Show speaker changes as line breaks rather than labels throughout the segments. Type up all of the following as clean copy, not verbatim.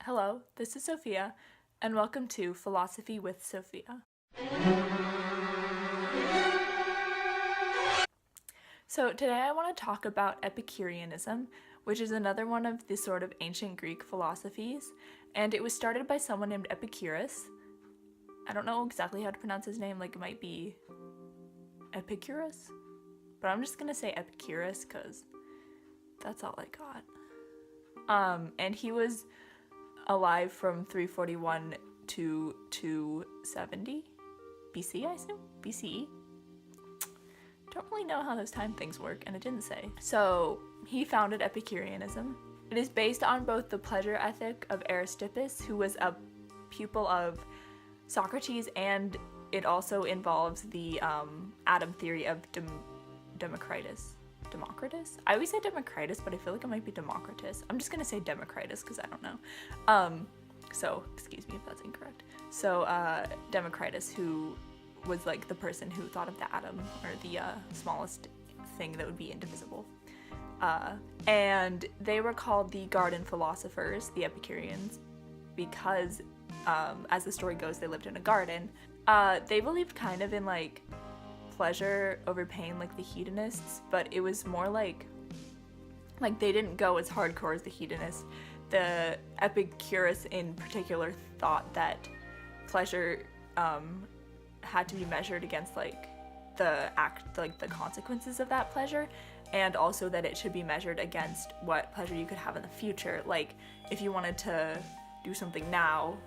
Hello, this is Sophia, and welcome to Philosophy with Sophia. So today I want to talk about Epicureanism, which is another one of the sort of ancient Greek philosophies, and it was started by someone named Epicurus. I don't know exactly how to pronounce his name, like it might be Epicurus, but I'm just gonna say Epicurus because that's all I got. And he was alive from 341 to 270 BC, I assume? BCE? Don't really know how those time things work, and it didn't say. So, he founded Epicureanism. It is based on both the pleasure ethic of Aristippus, who was a pupil of Socrates, and it also involves the atom theory of Democritus. I always say Democritus, but I feel like it might be Democritus. I'm just gonna say Democritus because I don't know. So excuse me if that's incorrect. So Democritus, who was like the person who thought of the atom, or the smallest thing that would be indivisible. And they were called the garden philosophers, the Epicureans, because as the story goes, they lived in a garden. They believed kind of in like pleasure over pain like the hedonists, but it was more like they didn't go as hardcore as the hedonists. The Epicurus in particular thought that pleasure had to be measured against the consequences of that pleasure, and also that it should be measured against what pleasure you could have in the future. Like if you wanted to do something now,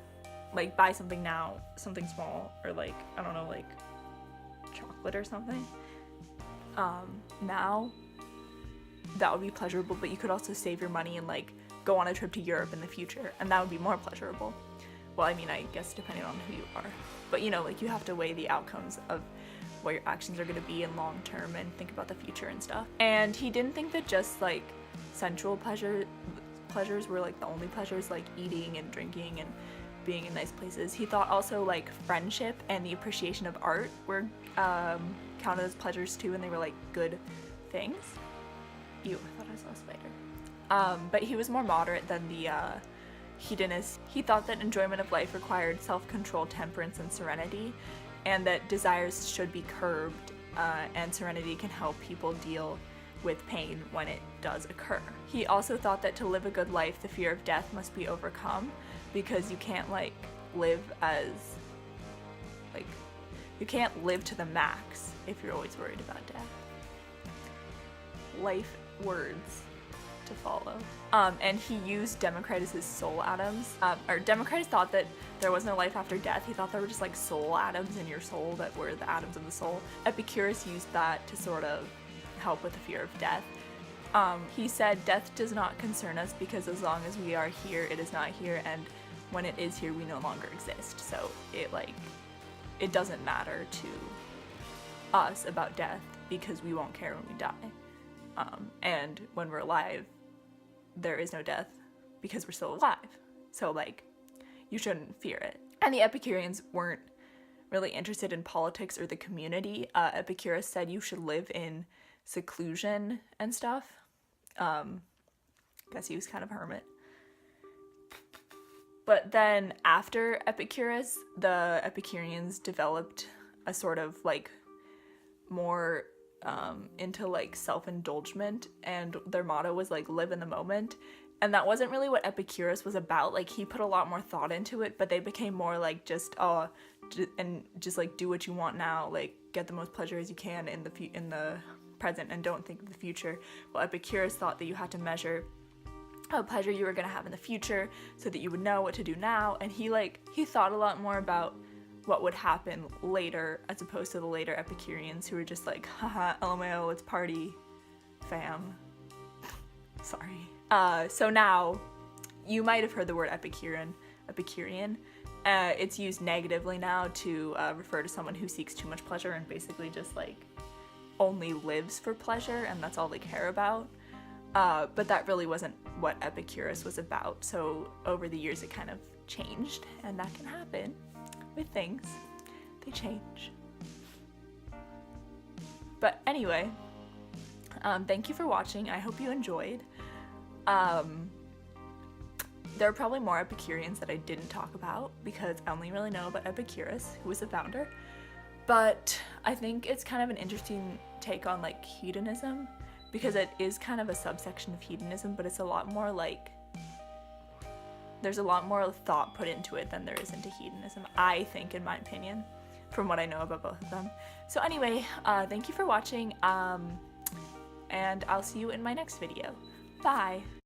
like buy something now, something small, or like I don't know, like chocolate or something, now that would be pleasurable, but you could also save your money and like go on a trip to Europe in the future, and that would be more pleasurable. Well, I mean, I guess depending on who you are, but you know, like you have to weigh the outcomes of what your actions are going to be in long term and think about the future and stuff. And he didn't think that just like sensual pleasures were like the only pleasures, like eating and drinking and being in nice places. He thought also like friendship and the appreciation of art were counted as pleasures too, and they were like good things. Ew, I thought I saw a spider. But he was more moderate than the hedonist. He thought that enjoyment of life required self-control, temperance, and serenity, and that desires should be curbed, and serenity can help people deal with pain when it does occur. He also thought that to live a good life, the fear of death must be overcome, because you can't you can't live to the max if you're always worried about death. Life words to follow. And he used Democritus's soul atoms. Or Democritus thought that there was no life after death. He thought there were just like soul atoms in your soul that were the atoms of the soul. Epicurus used that to sort of help with the fear of death. He said, death does not concern us because as long as we are here, it is not here, and when it is here, we no longer exist. So it doesn't matter to us about death because we won't care when we die. And when we're alive, there is no death because we're still alive. So like, you shouldn't fear it. And the Epicureans weren't really interested in politics or the community. Epicurus said you should live in seclusion and stuff. Guess he was kind of a hermit. But then after Epicurus, the Epicureans developed a sort of like more into like self-indulgence, and their motto was like live in the moment. And that wasn't really what Epicurus was about. Like he put a lot more thought into it, but they became more like just like do what you want now, like get the most pleasure as you can in the present and don't think of the future. Well, Epicurus thought that you had to measure how pleasure you were going to have in the future so that you would know what to do now, and he thought a lot more about what would happen later as opposed to the later Epicureans who were just like, haha, LMAO, let's party, fam. Sorry. So now, you might have heard the word Epicurean. It's used negatively now to refer to someone who seeks too much pleasure and basically just like only lives for pleasure and that's all they care about. But that really wasn't what Epicurus was about. So over the years it kind of changed, and that can happen with things. They change. But anyway, thank you for watching. I hope you enjoyed. There are probably more Epicureans that I didn't talk about because I only really know about Epicurus, who was the founder. But I think it's kind of an interesting take on like hedonism, because it is kind of a subsection of hedonism, but it's a lot more like, there's a lot more thought put into it than there is into hedonism, I think, in my opinion, from what I know about both of them. So anyway, thank you for watching, and I'll see you in my next video. Bye!